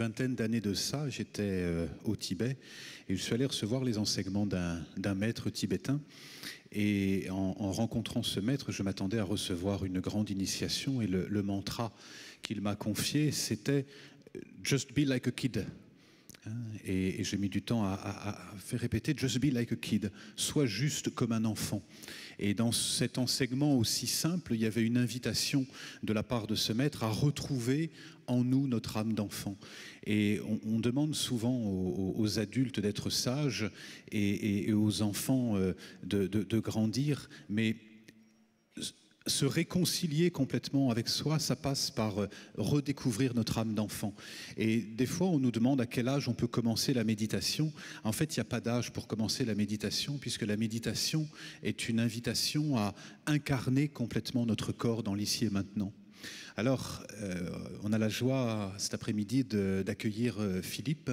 vingtaine d'années de ça, j'étais au Tibet et je suis allé recevoir les enseignements d'un maître tibétain. Et en rencontrant ce maître, je m'attendais à recevoir une grande initiation et le mantra qu'il m'a confié, c'était « Just be like a kid ». Et j'ai mis du temps à faire répéter « Just be like a kid », sois juste comme un enfant. Et dans cet enseignement aussi simple, il y avait une invitation de la part de ce maître à retrouver en nous notre âme d'enfant. Et on demande souvent aux adultes d'être sages et aux enfants de grandir, mais se réconcilier complètement avec soi, ça passe par redécouvrir notre âme d'enfant. Et des fois, on nous demande à quel âge on peut commencer la méditation. En fait, il n'y a pas d'âge pour commencer la méditation, puisque la méditation est une invitation à incarner complètement notre corps dans l'ici et maintenant. Alors, on a la joie cet après-midi d'accueillir Philippe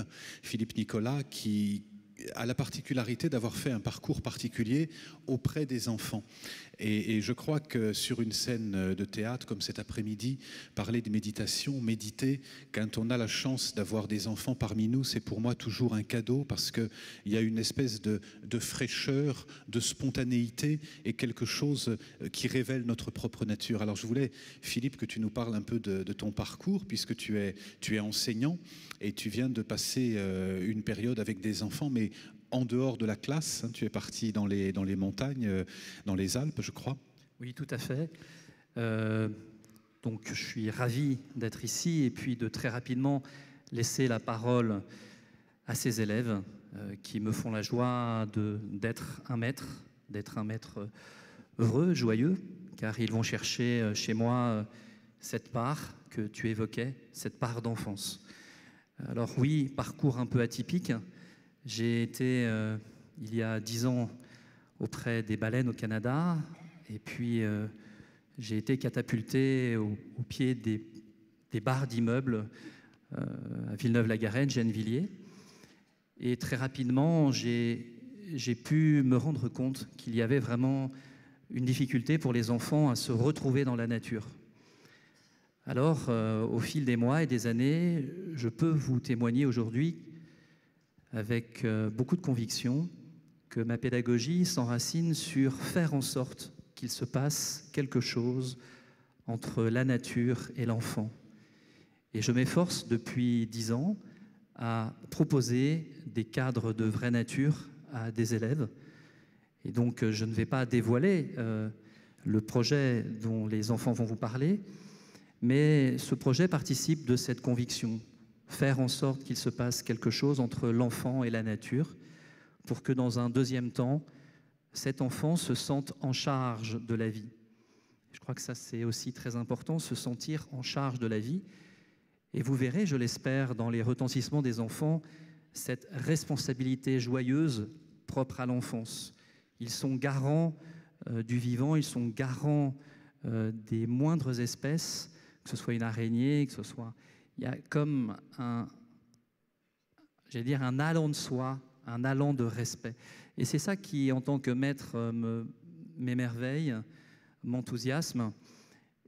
Nicolas, qui a la particularité d'avoir fait un parcours particulier auprès des enfants. Et je crois que sur une scène de théâtre comme cet après-midi, parler de méditation, méditer, quand on a la chance d'avoir des enfants parmi nous, c'est pour moi toujours un cadeau parce qu'il y a une espèce de fraîcheur, de spontanéité et quelque chose qui révèle notre propre nature. Alors je voulais, Philippe, que tu nous parles un peu de ton parcours puisque tu es enseignant et tu viens de passer une période avec des enfants, mais en dehors de la classe, hein, tu es parti dans les montagnes, dans les Alpes, je crois. Oui, tout à fait. Donc, je suis ravi d'être ici et puis de très rapidement laisser la parole à ces élèves qui me font la joie d'être un maître heureux, joyeux, car ils vont chercher chez moi cette part que tu évoquais, cette part d'enfance. Alors oui, parcours un peu atypique. J'ai été, il y a 10 ans, auprès des baleines au Canada, et puis j'ai été catapulté au pied des barres d'immeubles à Villeneuve-la-Garenne, Gennevilliers. Et très rapidement, j'ai pu me rendre compte qu'il y avait vraiment une difficulté pour les enfants à se retrouver dans la nature. Alors, au fil des mois et des années, je peux vous témoigner aujourd'hui avec beaucoup de conviction que ma pédagogie s'enracine sur faire en sorte qu'il se passe quelque chose entre la nature et l'enfant. Et je m'efforce depuis 10 ans à proposer des cadres de vraie nature à des élèves. Et donc, je ne vais pas dévoiler le projet dont les enfants vont vous parler, mais ce projet participe de cette conviction. Faire en sorte qu'il se passe quelque chose entre l'enfant et la nature pour que dans un deuxième temps, cet enfant se sente en charge de la vie. Je crois que ça, c'est aussi très important, se sentir en charge de la vie. Et vous verrez, je l'espère, dans les retentissements des enfants, cette responsabilité joyeuse propre à l'enfance. Ils sont garants du vivant, ils sont garants des moindres espèces, que ce soit une araignée, que ce soit... Il y a comme un allant de soi, un allant de respect. Et c'est ça qui, en tant que maître, m'émerveille, m'enthousiasme.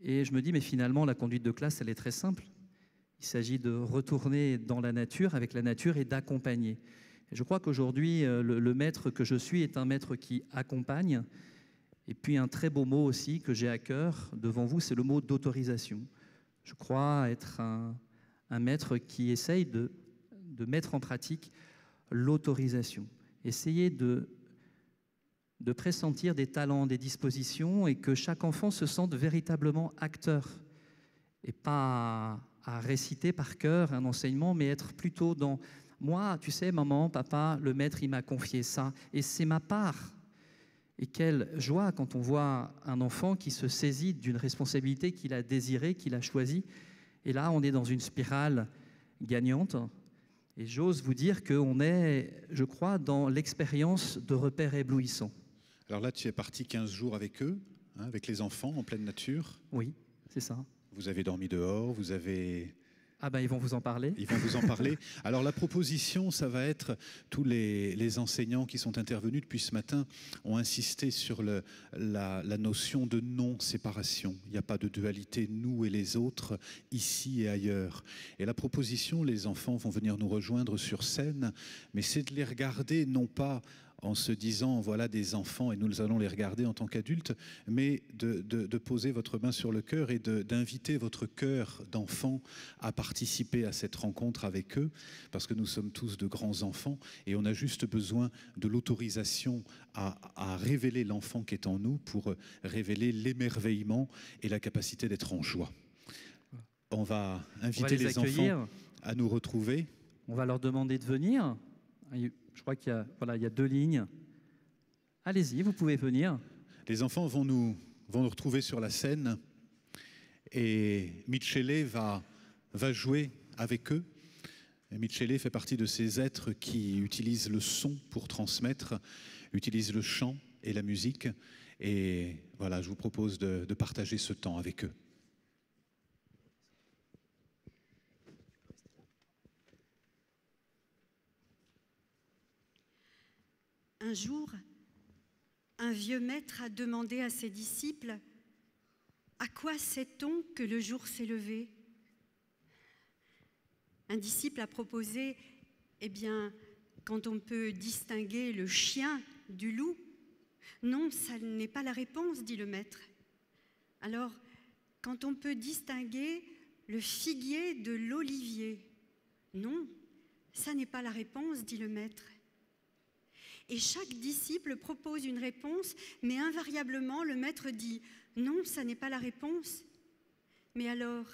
Et je me dis, mais finalement, la conduite de classe, elle est très simple. Il s'agit de retourner dans la nature, avec la nature, et d'accompagner. Et je crois qu'aujourd'hui, le maître que je suis est un maître qui accompagne. Et puis un très beau mot aussi que j'ai à cœur devant vous, c'est le mot d'autorisation. Je crois être un maître qui essaye de mettre en pratique l'autorisation. Essayer de pressentir des talents, des dispositions et que chaque enfant se sente véritablement acteur et pas à réciter par cœur un enseignement, mais être plutôt dans « moi, tu sais, maman, papa, le maître, il m'a confié ça et c'est ma part ». Et quelle joie quand on voit un enfant qui se saisit d'une responsabilité qu'il a désirée, qu'il a choisie. Et là, on est dans une spirale gagnante. Et j'ose vous dire qu'on est, je crois, dans l'expérience de repères éblouissants. Alors là, tu es parti 15 jours avec eux, hein, avec les enfants, en pleine nature. Oui, c'est ça. Vous avez dormi dehors, vous avez Ah ben, ils vont vous en parler. Ils vont vous en parler. Alors la proposition, ça va être, tous les enseignants qui sont intervenus depuis ce matin ont insisté sur la notion de non-séparation. Il n'y a pas de dualité, nous et les autres, ici et ailleurs. Et la proposition, les enfants vont venir nous rejoindre sur scène, mais c'est de les regarder non pas en se disant, voilà des enfants et nous allons les regarder en tant qu'adultes, mais de poser votre main sur le cœur et d'inviter votre cœur d'enfant à participer à cette rencontre avec eux, parce que nous sommes tous de grands enfants et on a juste besoin de l'autorisation à révéler l'enfant qui est en nous pour révéler l'émerveillement et la capacité d'être en joie. On va inviter les enfants à nous retrouver. On va leur demander de venir. Je crois qu'il y a, voilà, il y a 2 lignes. Allez-y, vous pouvez venir. Les enfants vont nous retrouver sur la scène et Michele va jouer avec eux. Et Michele fait partie de ces êtres qui utilisent le son pour transmettre, utilisent le chant et la musique. Et voilà, je vous propose de partager ce temps avec eux. Un jour, un vieux maître a demandé à ses disciples « À quoi sait-on que le jour s'est levé ?» Un disciple a proposé « Eh bien, quand on peut distinguer le chien du loup ?» « Non, ça n'est pas la réponse, dit le maître. Alors, quand on peut distinguer le figuier de l'olivier ?»« Non, ça n'est pas la réponse, dit le maître. » Et chaque disciple propose une réponse, mais invariablement, le maître dit « Non, ça n'est pas la réponse. » Mais alors,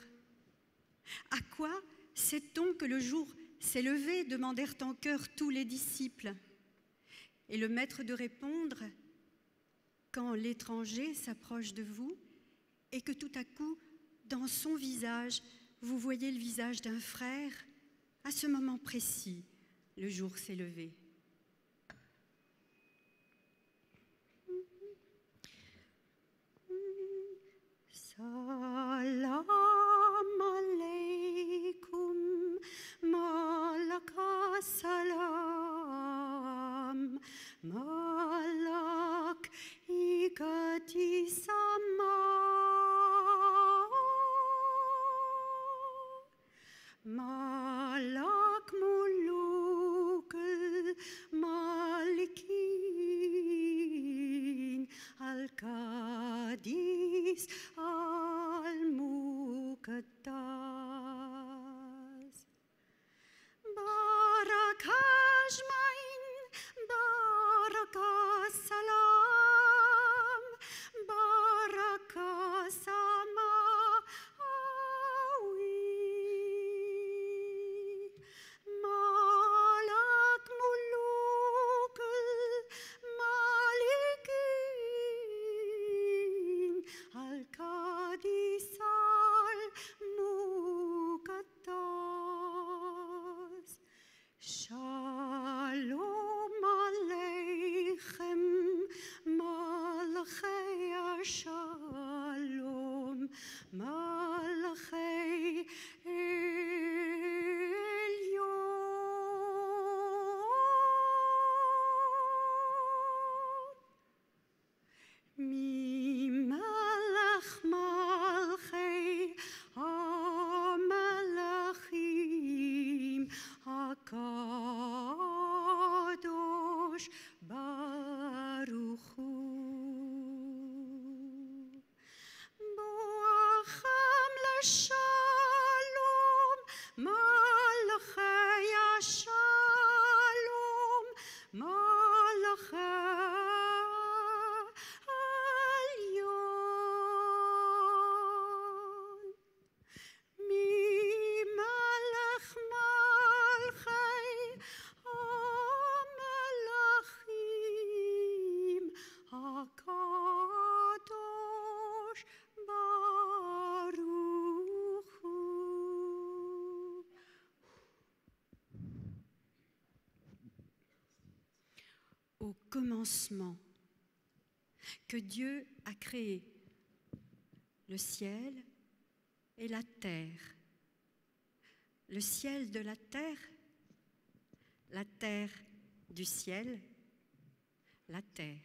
à quoi sait-on que le jour s'est levé, demandèrent en chœur tous les disciples. Et le maître de répondre « Quand l'étranger s'approche de vous et que tout à coup, dans son visage, vous voyez le visage d'un frère, à ce moment précis, le jour s'est levé. » Salam aleikum, malaka salam, malak ikati sama, malak muluk malikin al-Qadis al-Muqaddas. Baraka ajmain, baraka salam, baraka sama awi, malak muluk malikin al-Qadis al-Muqaddas. Shalom aleichem, malachei shalom, malachei elyon. Mi malach malchei ha-malachim ha-kadosh baruch hu. Boacham l'shalom, malachei ha-shalom, malachei elyon. Mi malach malchei ha-malachim ha-kadosh baruch hu. Au commencement, que Dieu a créé le ciel et la terre. le ciel de la terre du ciel, la terre.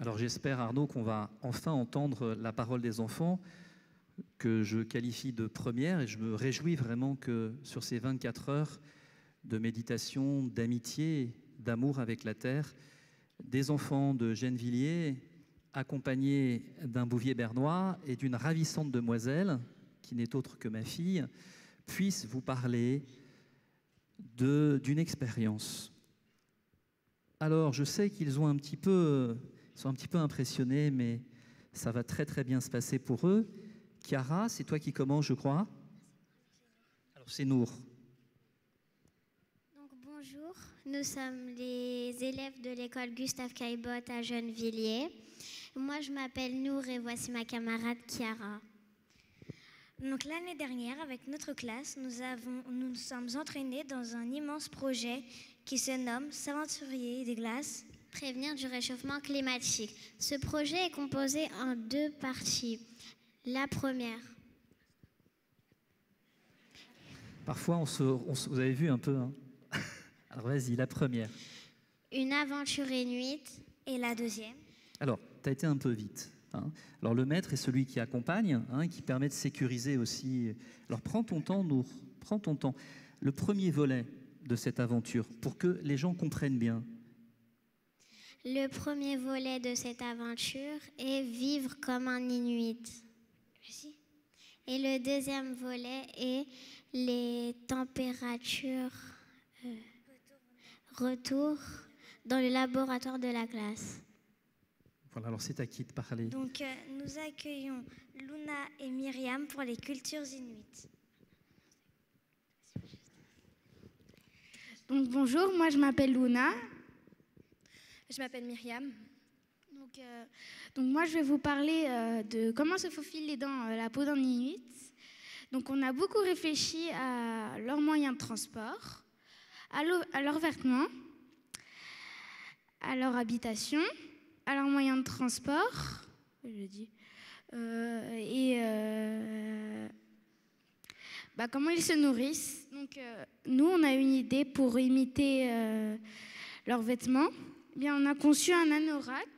Alors j'espère, Arnaud, qu'on va enfin entendre la parole des enfants, que je qualifie de première, et je me réjouis vraiment que sur ces 24 heures de méditation, d'amitié, d'amour avec la terre, des enfants de Gennevilliers, accompagnés d'un bouvier bernois et d'une ravissante demoiselle, qui n'est autre que ma fille, puissent vous parler d'une expérience. Alors, je sais qu'ils sont un petit peu impressionnés, mais ça va très très bien se passer pour eux. Chiara, c'est toi qui commences, je crois. Alors, c'est Nour. Donc, bonjour, nous sommes les élèves de l'école Gustave Caillebotte à Gennevilliers. Moi, je m'appelle Nour et voici ma camarade Chiara. Donc l'année dernière, avec notre classe, nous sommes entraînés dans un immense projet qui se nomme S'aventurier des glaces. Prévenir du réchauffement climatique. Ce projet est composé en 2 parties. La première. Parfois, vous avez vu un peu. Hein. Alors vas-y, la première. Une aventure inuite. Et la deuxième. Alors, tu as été un peu vite. Hein. Alors le maître est celui qui accompagne, hein, qui permet de sécuriser aussi. Alors prends ton temps, Nour, prends ton temps. Le premier volet de cette aventure, pour que les gens comprennent bien. Le premier volet de cette aventure est vivre comme un Inuit. Merci. Et le deuxième volet est les températures Retour dans le laboratoire de la classe. Voilà, alors c'est à qui de parler? Donc, nous accueillons Luna et Myriam pour les cultures inuites. Donc bonjour, moi je m'appelle Luna. Je m'appelle Myriam. Donc moi je vais vous parler de comment se faufilent dans la peau d'un Inuit. Donc on a beaucoup réfléchi à leurs moyens de transport, à leurs vêtements, à leur habitation, à leurs moyens de transport, comment ils se nourrissent. Donc nous on a une idée pour imiter leurs vêtements. Eh bien, on a conçu un anorak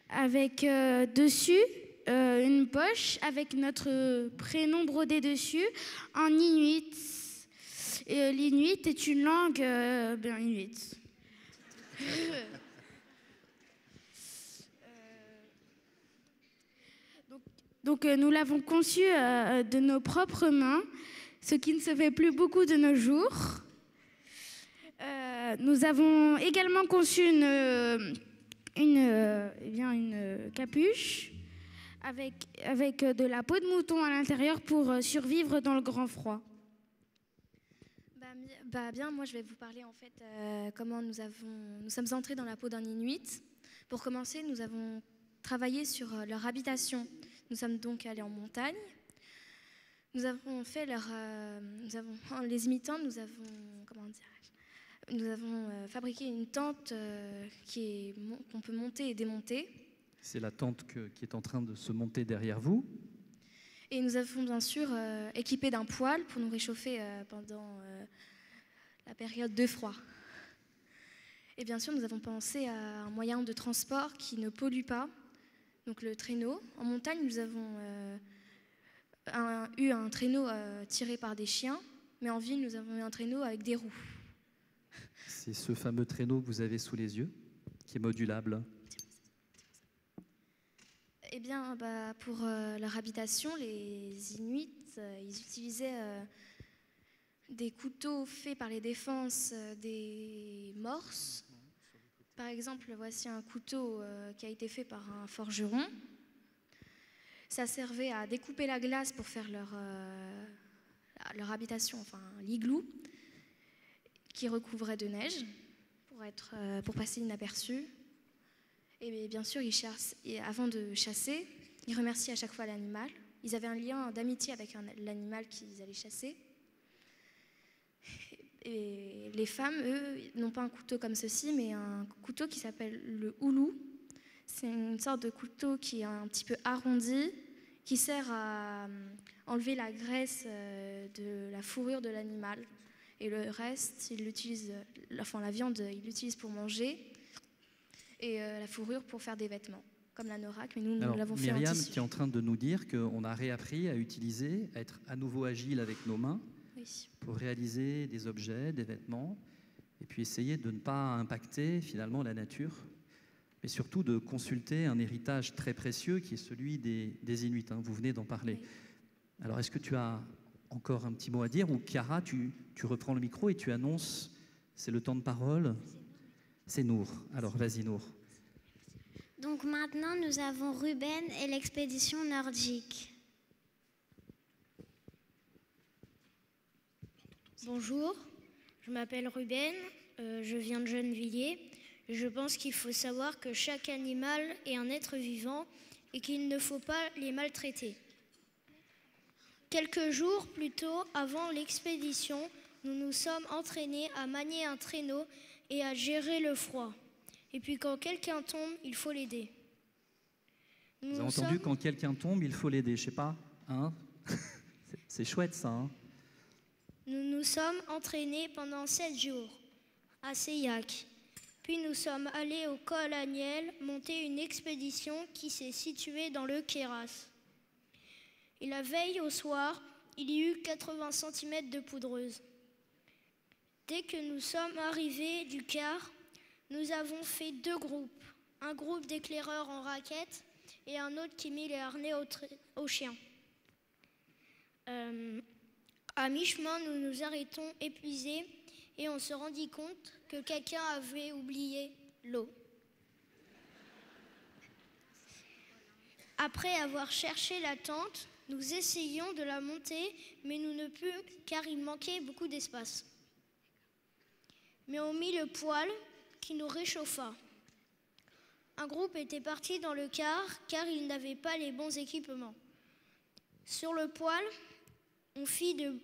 avec dessus une poche avec notre prénom brodé dessus en inuit. L'inuit est une langue inuit. Donc nous l'avons conçu de nos propres mains, ce qui ne se fait plus beaucoup de nos jours. Nous avons également conçu une capuche avec de la peau de mouton à l'intérieur pour survivre dans le grand froid. Bien, moi je vais vous parler en fait comment nous sommes entrés dans la peau d'un Inuit. Pour commencer, nous avons travaillé sur leur habitation. Nous sommes donc allés en montagne. Nous avons fait en les imitant, nous avons fabriqué une tente qu'on peut monter et démonter. C'est la tente qui est en train de se monter derrière vous. Et nous avons bien sûr équipé d'un poêle pour nous réchauffer pendant la période de froid. Et bien sûr, nous avons pensé à un moyen de transport qui ne pollue pas, donc le traîneau. En montagne, nous avons eu un traîneau tiré par des chiens, mais en ville, nous avons eu un traîneau avec des roues. C'est ce fameux traîneau que vous avez sous les yeux, qui est modulable. Eh bien, pour leur habitation, les Inuits, ils utilisaient des couteaux faits par les défenses des morses. Par exemple, voici un couteau qui a été fait par un forgeron. Ça servait à découper la glace pour faire leur habitation, enfin un l'igloo, qui recouvrait de neige pour passer inaperçu. Et bien sûr, avant de chasser, ils remerciaient à chaque fois l'animal. Ils avaient un lien d'amitié avec l'animal qu'ils allaient chasser. Et les femmes, eux, n'ont pas un couteau comme ceci, mais un couteau qui s'appelle le houlou. C'est une sorte de couteau qui est un petit peu arrondi, qui sert à enlever la graisse de la fourrure de l'animal. Et le reste, la viande, ils l'utilisent pour manger, et la fourrure pour faire des vêtements, comme l'anorak, mais nous l'avons fait en tissu. Myriam qui est en train de nous dire qu'on a réappris à utiliser, à être à nouveau agile avec nos mains, oui, pour réaliser des objets, des vêtements, et puis essayer de ne pas impacter finalement la nature, mais surtout de consulter un héritage très précieux qui est celui des Inuits. Vous venez d'en parler. Oui. Alors est-ce que tu as encore un petit mot à dire, ou Chiara, tu reprends le micro et tu annonces, c'est le temps de parole? C'est Nour. Alors vas-y Nour. Donc maintenant nous avons Ruben et l'expédition nordique. Bonjour, je m'appelle Ruben, je viens de Gennevilliers. Je pense qu'il faut savoir que chaque animal est un être vivant et qu'il ne faut pas les maltraiter. Quelques jours plus tôt, avant l'expédition, nous nous sommes entraînés à manier un traîneau et à gérer le froid. Et puis quand quelqu'un tombe, il faut l'aider. Vous avez entendu, quand quelqu'un tombe, il faut l'aider, je sais pas, hein? C'est chouette ça, hein? Nous nous sommes entraînés pendant 7 jours à Seillac. Puis nous sommes allés au col Agnel monter une expédition qui s'est située dans le Queyras. Et la veille au soir, il y eut 80 cm de poudreuse. Dès que nous sommes arrivés du quart, nous avons fait 2 groupes. Un groupe d'éclaireurs en raquettes et un autre qui mit les harnais aux chiens. À mi-chemin, nous nous arrêtons épuisés et on se rendit compte que quelqu'un avait oublié l'eau. Après avoir cherché la tente, nous essayions de la monter, mais nous ne pûmes car il manquait beaucoup d'espace. Mais on mit le poêle qui nous réchauffa. Un groupe était parti dans le car il n'avait pas les bons équipements. Sur le poêle, on fit de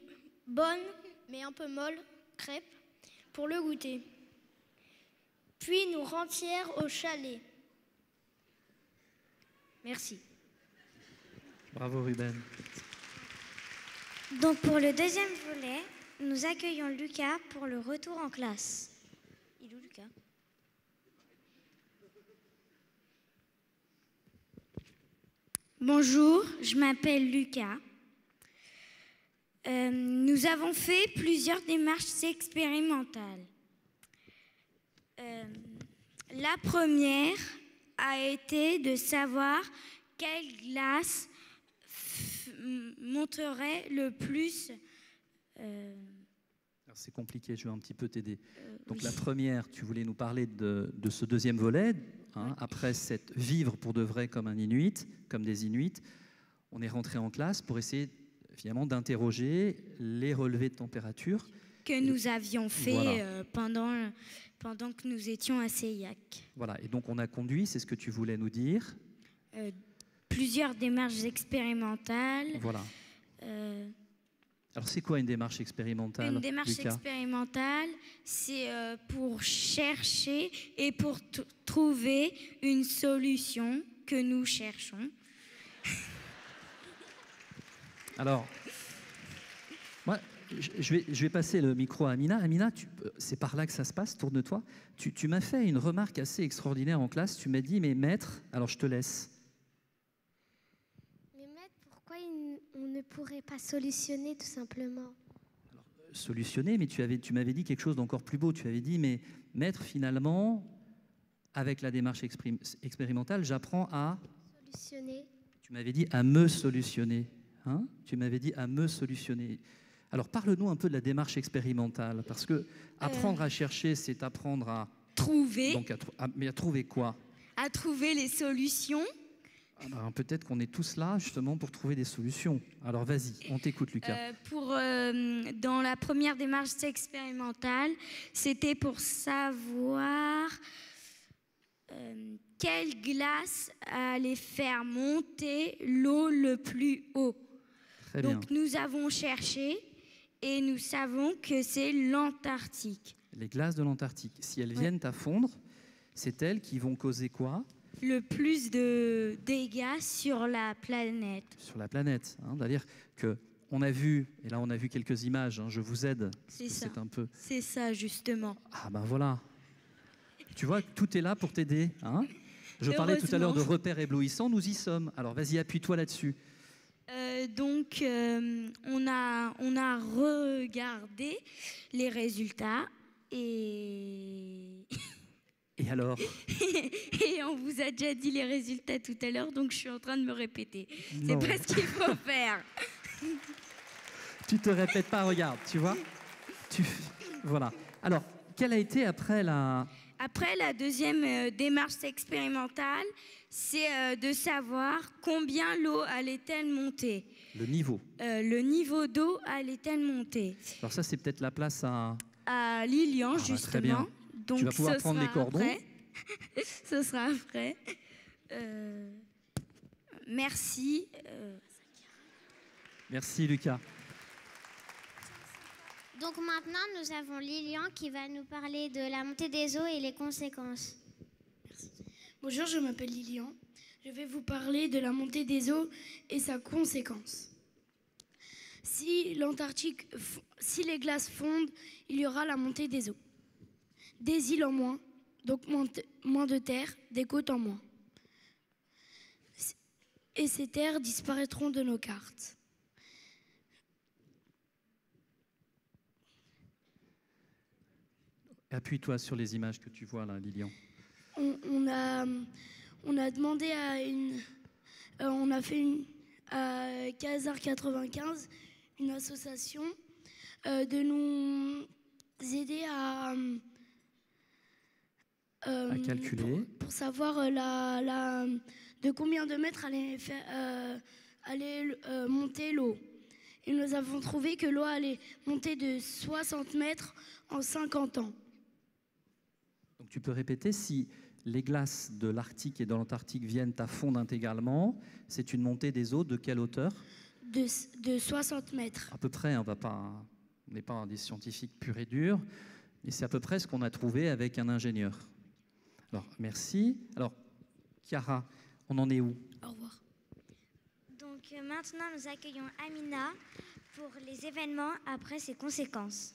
bonnes, mais un peu molles, crêpes pour le goûter. Puis nous rentrèrent au chalet. Merci. Bravo Ruben. Donc pour le deuxième volet, nous accueillons Lucas pour le retour en classe. Il est où Lucas? Bonjour, je m'appelle Lucas. Nous avons fait plusieurs démarches expérimentales. La première a été de savoir quelle glace monterait le plus. C'est compliqué, je vais un petit peu t'aider. Donc oui. La première, tu voulais nous parler de ce deuxième volet. Hein, après cette vivre pour de vrai comme un Inuit, comme des Inuits, on est rentré en classe pour essayer finalement d'interroger les relevés de température que nous avions fait voilà. pendant que nous étions à Seillac. Voilà, et donc on a conduit, c'est ce que tu voulais nous dire. Plusieurs démarches expérimentales. Voilà. Alors c'est quoi une démarche expérimentale? Une démarche expérimentale, c'est pour chercher et pour trouver une solution que nous cherchons. Alors, moi, je vais passer le micro à Amina. Amina, c'est par là que ça se passe, tourne-toi. Tu m'as fait une remarque assez extraordinaire en classe. Tu m'as dit, mais maître, alors je te laisse. Mais maître, pourquoi on ne pourrait pas solutionner tout simplement? Alors, solutionner, mais tu m'avais dit quelque chose d'encore plus beau. Tu avais dit, mais maître, finalement, avec la démarche expérimentale, j'apprends à... Solutionner. Tu m'avais dit à me solutionner. Hein? Tu m'avais dit à me solutionner. Alors, parle-nous un peu de la démarche expérimentale, parce que apprendre à chercher, c'est apprendre à trouver. Donc, mais à trouver quoi? À trouver les solutions. Alors, peut-être qu'on est tous là, justement, pour trouver des solutions. Alors, vas-y, on t'écoute, Lucas. Dans la première démarche expérimentale, c'était pour savoir quelle glace allait faire monter l'eau le plus haut. Très Donc, bien. nous avons cherché et nous savons que c'est l'Antarctique. Les glaces de l'Antarctique, si elles viennent à fondre, c'est elles qui vont causer quoi? Le plus de dégâts sur la planète. Sur la planète. Hein, c'est-à-dire qu'on a vu, et là on a vu quelques images, hein, je vous aide. C'est ça. Un peu... C'est ça, justement. Ah ben voilà. Tu vois, tout est là pour t'aider. Hein, je parlais tout à l'heure de repères éblouissants, nous y sommes. Alors vas-y, appuie-toi là-dessus. Donc, on a regardé les résultats et... Et alors? Et on vous a déjà dit les résultats tout à l'heure, donc je suis en train de me répéter. C'est pas ce qu'il faut faire. Tu te répètes pas, regarde, tu vois? Voilà. Alors, quelle a été après la... Après la deuxième démarche expérimentale, c'est de savoir combien l'eau allait-elle monter. Le niveau. Le niveau d'eau allait-elle monter. Alors ça, c'est peut-être la place à Lilian, justement. Très bien. Donc, tu vas pouvoir prendre les cordons. Ce sera après. Merci. Merci, Lucas. Donc maintenant, nous avons Lilian qui va nous parler de la montée des eaux et les conséquences. Merci. Bonjour, je m'appelle Lilian. Je vais vous parler de la montée des eaux et sa conséquence. Si les glaces fondent, il y aura la montée des eaux. Des îles en moins, donc moins de terre, des côtes en moins. Et ces terres disparaîtront de nos cartes. Appuie-toi sur les images que tu vois là, Lilian. On a demandé on a fait à Casar 95, une association, de nous aider à calculer. pour savoir de combien de mètres allait monter l'eau. Et nous avons trouvé que l'eau allait monter de 60 mètres en 50 ans. Donc tu peux répéter, si les glaces de l'Arctique et de l'Antarctique viennent à fondre intégralement, c'est une montée des eaux de quelle hauteur? De 60 mètres. À peu près, on n'est pas des scientifiques purs et durs, mais c'est à peu près ce qu'on a trouvé avec un ingénieur. Alors, merci. Alors, Chiara, on en est où? Au revoir. Donc maintenant, nous accueillons Amina pour les événements après ses conséquences.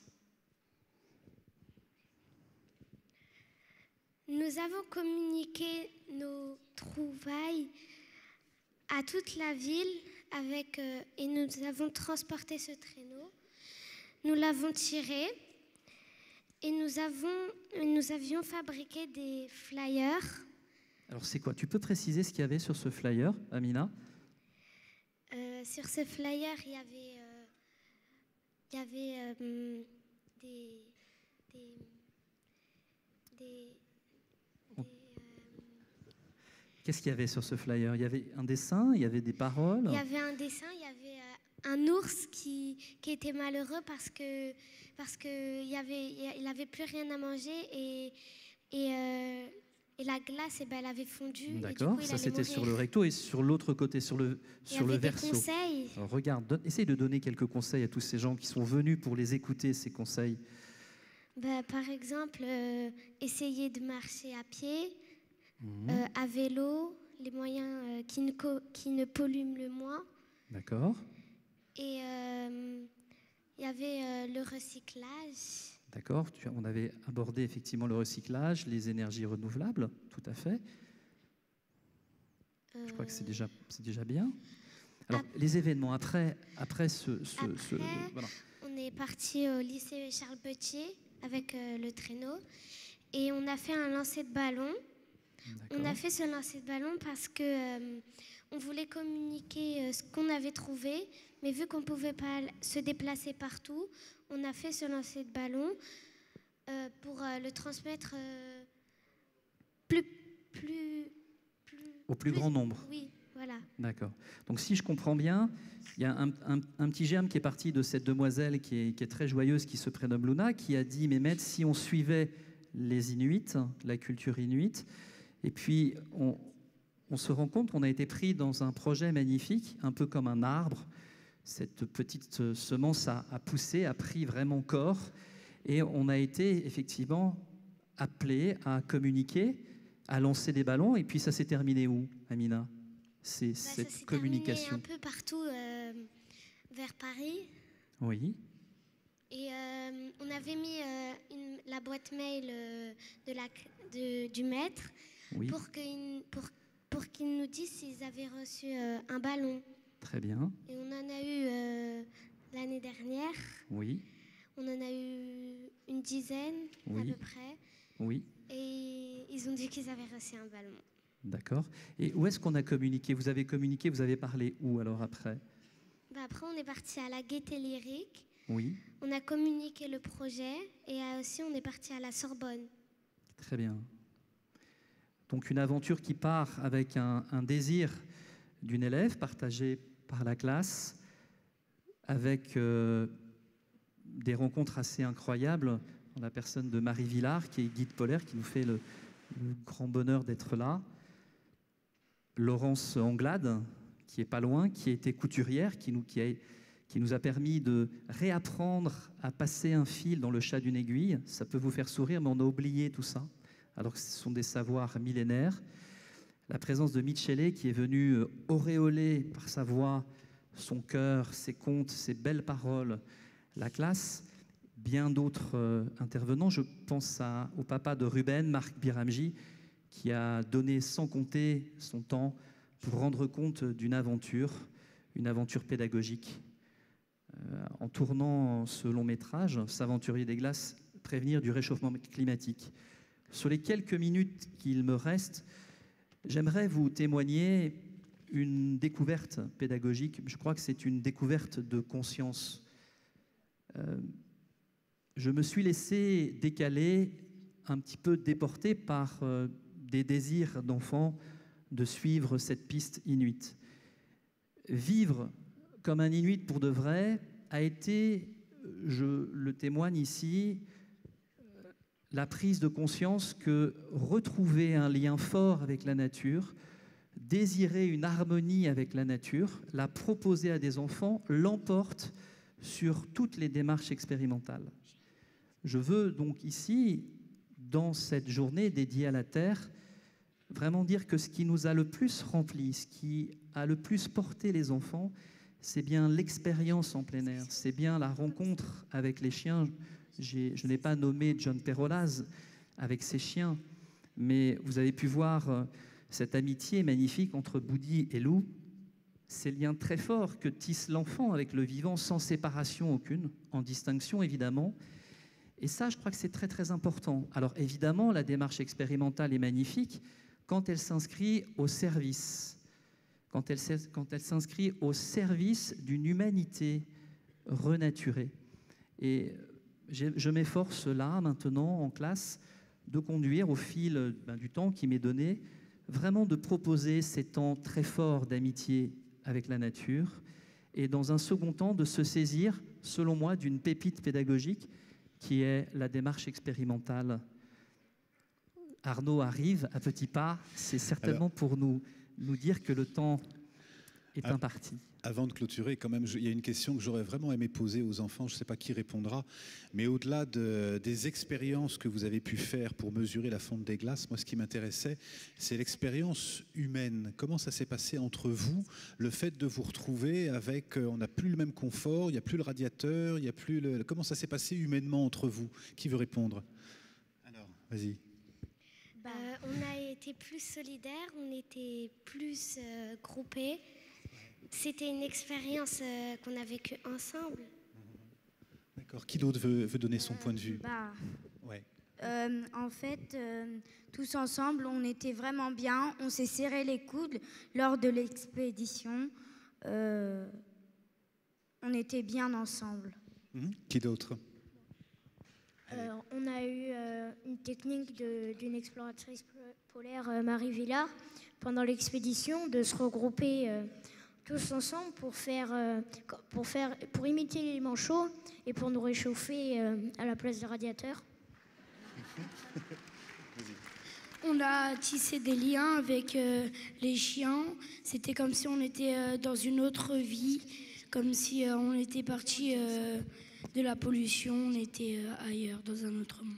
Nous avons communiqué nos trouvailles à toute la ville et nous avons transporté ce traîneau. Nous l'avons tiré et nous avions fabriqué des flyers. Alors c'est quoi? Tu peux préciser ce qu'il y avait sur ce flyer, Amina? Sur ce flyer, il y avait Qu'est-ce qu'il y avait sur ce flyer? Il y avait un dessin, il y avait des paroles? Il y avait un dessin, il y avait un ours qui était malheureux parce que il avait plus rien à manger et la glace, elle avait fondu. D'accord, ça c'était sur le recto et sur l'autre côté, sur le verso. Conseils. Alors, regarde, essaye de donner quelques conseils à tous ces gens qui sont venus pour les écouter, ces conseils. Par exemple, essayer de marcher à pied, à vélo, les moyens qui ne polluent le moins. D'accord. Et il y avait le recyclage. D'accord, on avait abordé effectivement le recyclage, les énergies renouvelables, tout à fait. Je crois que c'est déjà bien. Alors, les événements après voilà. On est parti au lycée Charles Petier avec le traîneau et on a fait un lancer de ballon. On a fait ce lancer de ballon parce que on voulait communiquer ce qu'on avait trouvé, mais vu qu'on ne pouvait pas se déplacer partout, on a fait ce lancer de ballon pour le transmettre au plus grand nombre. Oui, voilà. D'accord. Donc si je comprends bien, il y a un petit germe qui est parti de cette demoiselle qui est très joyeuse, qui se prénomme Luna, qui a dit, mais maître, si on suivait les Inuits, la culture inuite, et puis on se rend compte qu'on a été pris dans un projet magnifique, un peu comme un arbre. Cette petite semence a poussé, a pris vraiment corps, et on a été effectivement appelé à communiquer, à lancer des ballons, et puis ça s'est terminé où, Amina? Cette communication. Un peu partout vers Paris. Oui. Et on avait mis la boîte mail du maître, oui, pour qu'ils nous disent s'ils avaient reçu un ballon. Très bien. Et on en a eu l'année dernière. Oui. On en a eu une dizaine, oui, à peu près. Oui. Et ils ont dit qu'ils avaient reçu un ballon. D'accord. Et où est-ce qu'on a communiqué? Vous avez communiqué, vous avez parlé où alors après? Après, on est parti à la Gaîté Lyrique. Oui. On a communiqué le projet et aussi on est parti à la Sorbonne. Très bien. Donc une aventure qui part avec un désir d'une élève partagé par la classe, avec des rencontres assez incroyables dans la personne de Marie Villard, qui est guide polaire, qui nous fait le grand bonheur d'être là. Laurence Anglade, qui est pas loin, qui a été couturière, qui nous a permis de réapprendre à passer un fil dans le chat d'une aiguille. Ça peut vous faire sourire, mais on a oublié tout ça, alors que ce sont des savoirs millénaires. La présence de Michele, qui est venu auréoler par sa voix, son cœur, ses contes, ses belles paroles, la classe. Bien d'autres intervenants. Je pense au papa de Ruben, Marc Biramji, qui a donné sans compter son temps pour rendre compte d'une aventure, une aventure pédagogique. En tournant ce long métrage, S'aventurier des glaces, prévenir du réchauffement climatique. Sur les quelques minutes qu'il me reste, j'aimerais vous témoigner une découverte pédagogique. Je crois que c'est une découverte de conscience. je me suis laissé décaler, un petit peu déporté par des désirs d'enfant de suivre cette piste inuite. Vivre comme un Inuit pour de vrai a été, je le témoigne ici, la prise de conscience que retrouver un lien fort avec la nature, désirer une harmonie avec la nature, la proposer à des enfants, l'emporte sur toutes les démarches expérimentales. Je veux donc ici, dans cette journée dédiée à la Terre, vraiment dire que ce qui nous a le plus rempli, ce qui a le plus porté les enfants, c'est bien l'expérience en plein air, c'est bien la rencontre avec les chiens. Je n'ai pas nommé John Perolaz avec ses chiens, mais vous avez pu voir cette amitié magnifique entre Boudi et Lou, ces liens très forts que tisse l'enfant avec le vivant sans séparation aucune, en distinction évidemment. Et ça, je crois que c'est très très important. Alors évidemment, la démarche expérimentale est magnifique quand elle s'inscrit au service, quand elle s'inscrit au service d'une humanité renaturée. Et je m'efforce là, maintenant, en classe, de conduire au fil du temps qui m'est donné, vraiment de proposer ces temps très forts d'amitié avec la nature, et dans un second temps, de se saisir, selon moi, d'une pépite pédagogique qui est la démarche expérimentale. Arnaud arrive à petits pas, c'est certainement pour nous dire que le temps est imparti. Avant de clôturer, quand même, il y a une question que j'aurais vraiment aimé poser aux enfants, je ne sais pas qui répondra, mais au-delà des expériences que vous avez pu faire pour mesurer la fonte des glaces, moi ce qui m'intéressait, c'est l'expérience humaine. Comment ça s'est passé entre vous, le fait de vous retrouver avec, on n'a plus le même confort, il n'y a plus le radiateur, il n'y a plus le... Comment ça s'est passé humainement entre vous? Qui veut répondre? Alors, vas-y. On a été plus solidaires, on était plus groupés. C'était une expérience qu'on a vécue ensemble. D'accord. Qui d'autre veut donner son point de vue? Ouais. En fait, tous ensemble, on était vraiment bien. On s'est serré les coudes lors de l'expédition. On était bien ensemble. Qui d'autre? On a eu une technique d'une exploratrice polaire, Marie Villard, pendant l'expédition, de se regrouper tous ensemble pour imiter l'élément chaud et pour nous réchauffer à la place des radiateurs. On a tissé des liens avec les chiens. C'était comme si on était dans une autre vie, comme si on était parti de la pollution, on était ailleurs, dans un autre monde.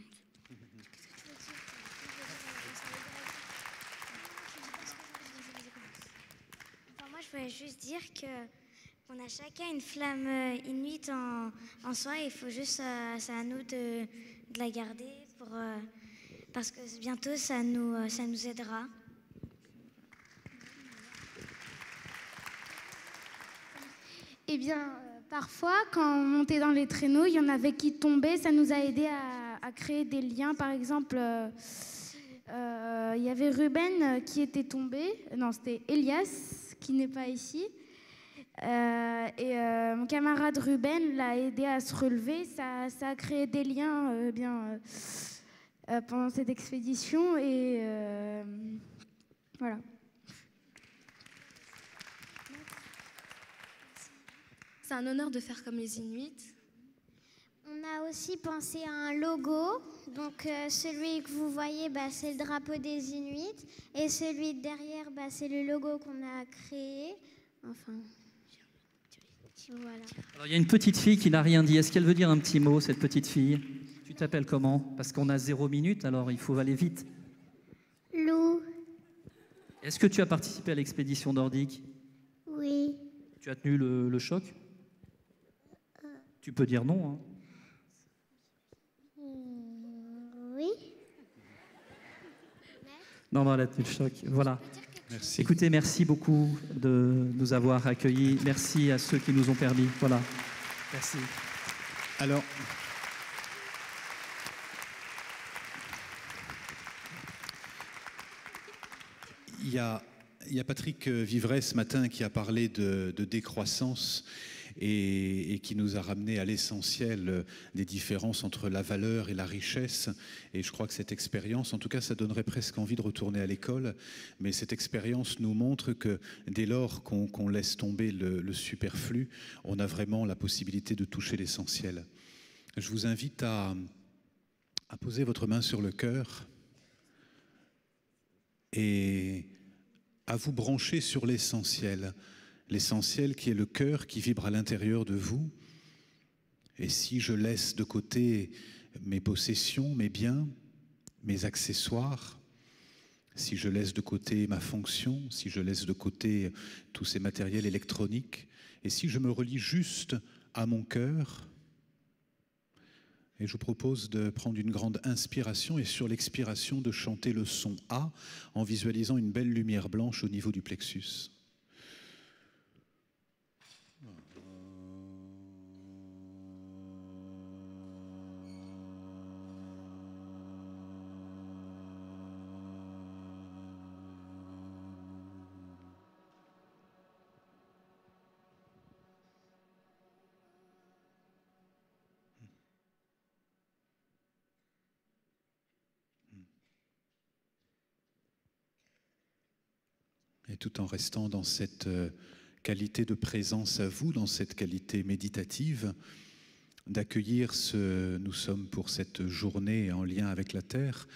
Moi, je voulais juste dire qu'on a chacun une flamme inuite en soi. Il faut juste, c'est à nous de la garder parce que bientôt, ça nous aidera. Eh bien, parfois, quand on montait dans les traîneaux, il y en avait qui tombaient. Ça nous a aidé à créer des liens. Par exemple, il y avait Ruben qui était tombé. Non, c'était Elias qui n'est pas ici. Mon camarade Ruben l'a aidé à se relever. Ça a créé des liens pendant cette expédition. Et voilà. C'est un honneur de faire comme les Inuits. On a aussi pensé à un logo. Donc celui que vous voyez, c'est le drapeau des Inuits. Et celui de derrière, c'est le logo qu'on a créé. Enfin, voilà. Alors, il y a une petite fille qui n'a rien dit. Est-ce qu'elle veut dire un petit mot, cette petite fille? Tu t'appelles comment? Parce qu'on a 0 minute, alors il faut aller vite. Lou. Est-ce que tu as participé à l'expédition nordique? Oui. Tu as tenu le choc? Tu peux dire non, hein. Oui. Non, elle a tenu le choc. Voilà. Merci. Écoutez, merci beaucoup de nous avoir accueillis. Merci à ceux qui nous ont permis. Voilà. Merci. Alors, il y a Patrick Vivray ce matin qui a parlé de décroissance. et qui nous a ramené à l'essentiel des différences entre la valeur et la richesse. Et je crois que cette expérience, en tout cas, ça donnerait presque envie de retourner à l'école, mais cette expérience nous montre que dès lors qu'on laisse tomber le superflu, on a vraiment la possibilité de toucher l'essentiel. Je vous invite à poser votre main sur le cœur et à vous brancher sur l'essentiel, l'essentiel qui est le cœur qui vibre à l'intérieur de vous. Et si je laisse de côté mes possessions, mes biens, mes accessoires, si je laisse de côté ma fonction, si je laisse de côté tous ces matériels électroniques, et si je me relie juste à mon cœur, et je vous propose de prendre une grande inspiration et sur l'expiration de chanter le son A en visualisant une belle lumière blanche au niveau du plexus. Et tout en restant dans cette qualité de présence à vous, dans cette qualité méditative, d'accueillir nous sommes pour cette journée en lien avec la Terre,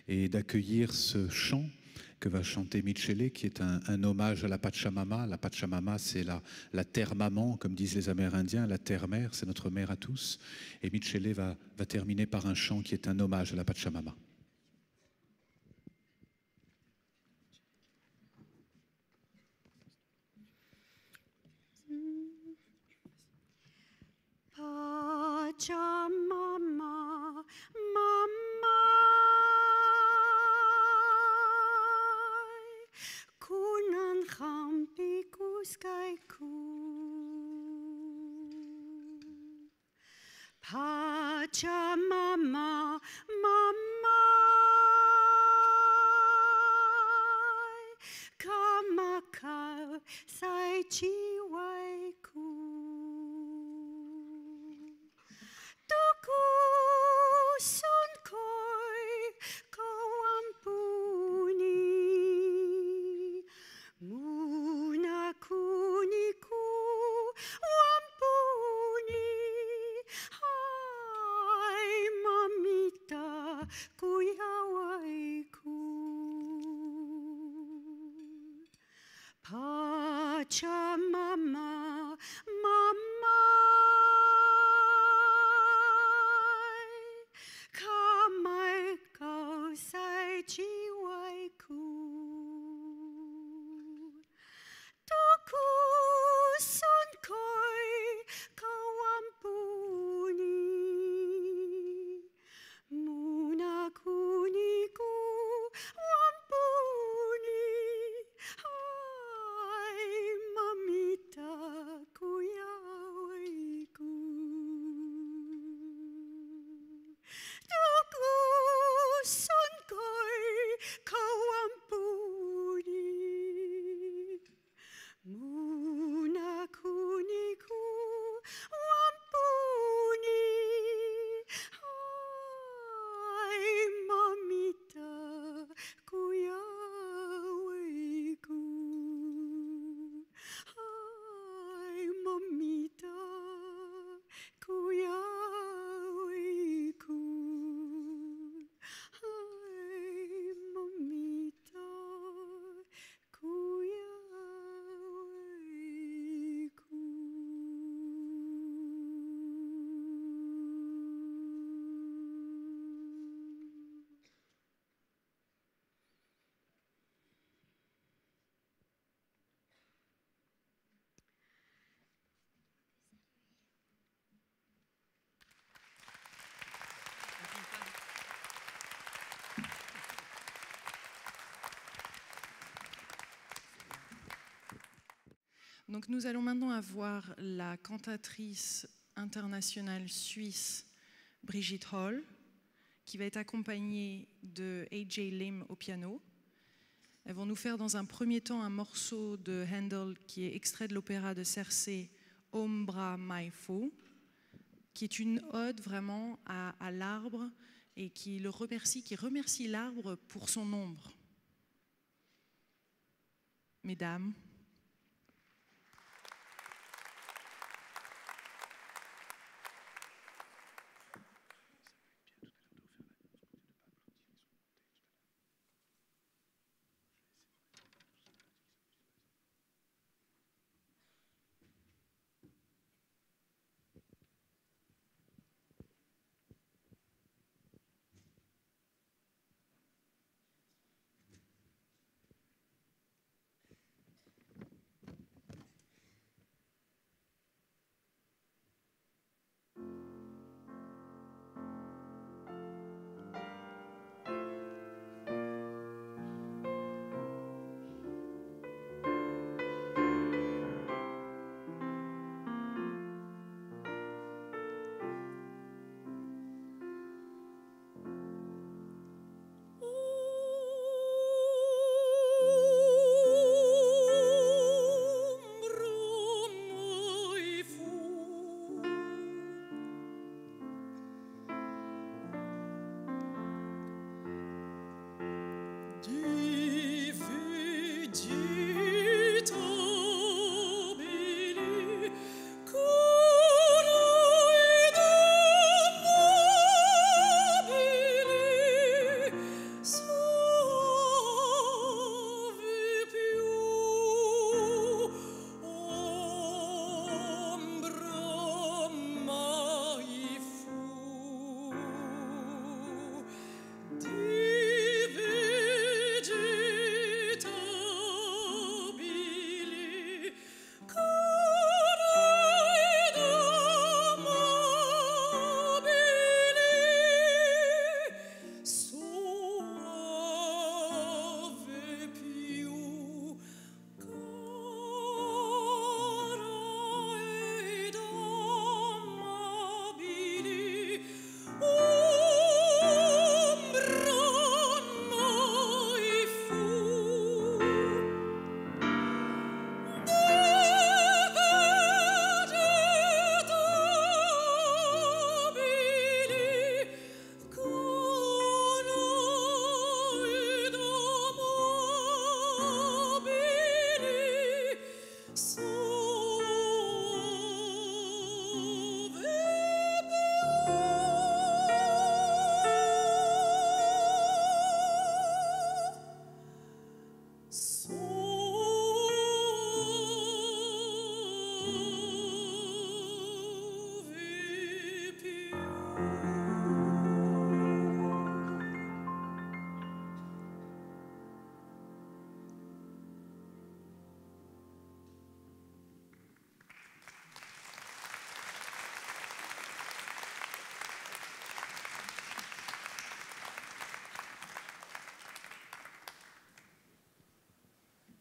et d'accueillir ce chant que va chanter Michele, qui est un hommage à la Pachamama. La Pachamama, c'est la terre-maman, comme disent les Amérindiens, la terre-mère, c'est notre mère à tous. Et Michele va terminer par un chant qui est un hommage à la Pachamama. Pachamama, mama, kunan rampi kuskaiku. Pachamama, mama, kamakau sai chiwaiku. Tuku sun koi kawampuni muna kuniku wampuni hai mamita kuyawaiku Pachamama mama Kamai kau sai chiwaiku Tuku sun koi kawampuni Muna kuniku wampuni Hai mamita kuyawaiku Tuku sun koi kawampuni Muna kuniku wampuni Hai mamita kuyawaiku Hai mamita kuyawaiku Hai mamita kuyawaiku Donc nous allons maintenant avoir la cantatrice internationale suisse Brigitte Hall, qui va être accompagnée de A.J. Lim au piano. Elles vont nous faire dans un premier temps un morceau de Handel qui est extrait de l'opéra de Cersei, Ombra Mai Fu, qui est une ode vraiment à l'arbre et qui remercie l'arbre pour son ombre. Mesdames.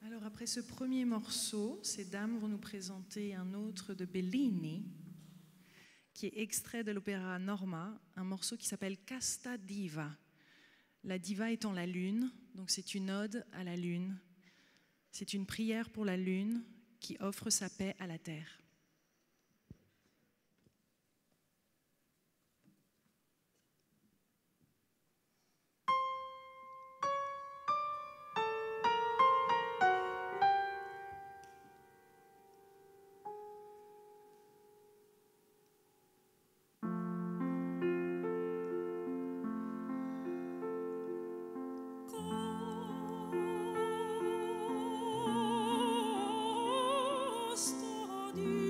Alors après ce premier morceau, ces dames vont nous présenter un autre de Bellini, qui est extrait de l'opéra Norma, un morceau qui s'appelle Casta Diva. La diva étant la lune, donc c'est une ode à la lune. C'est une prière pour la lune qui offre sa paix à la terre. Costa di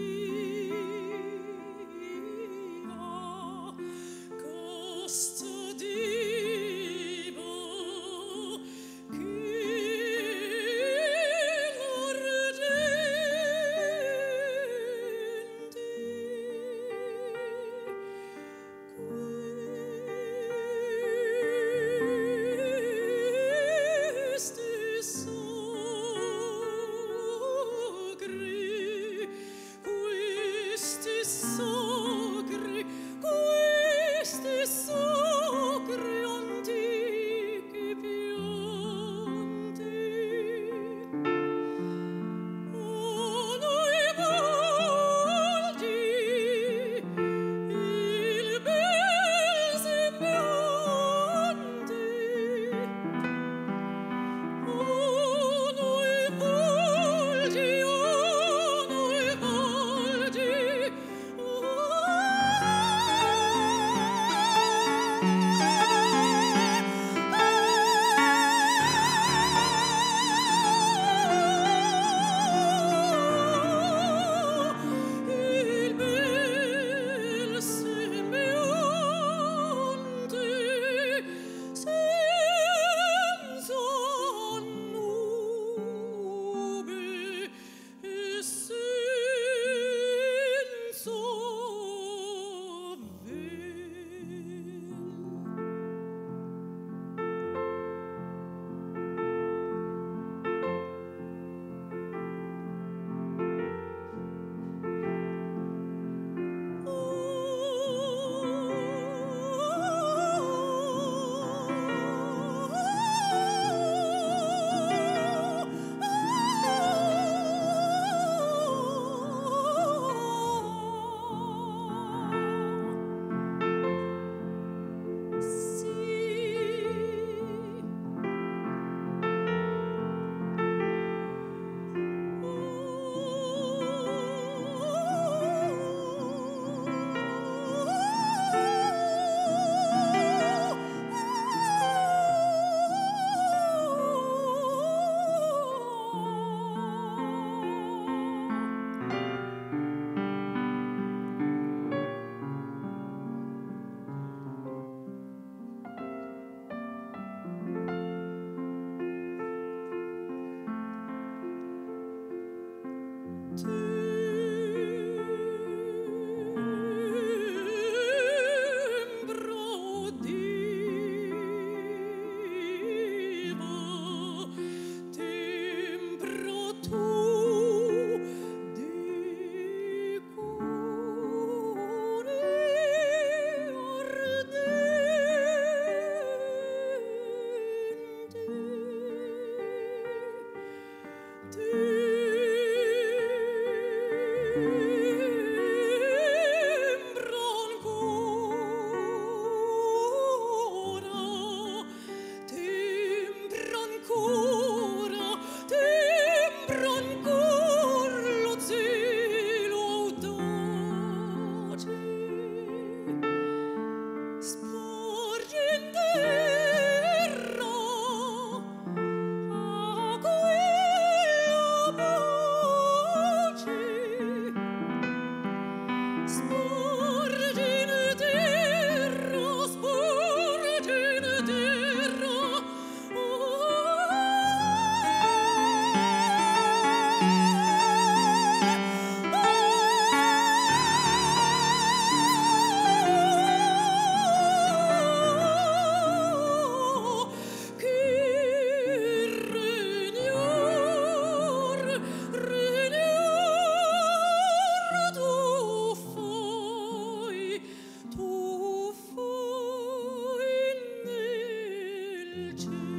to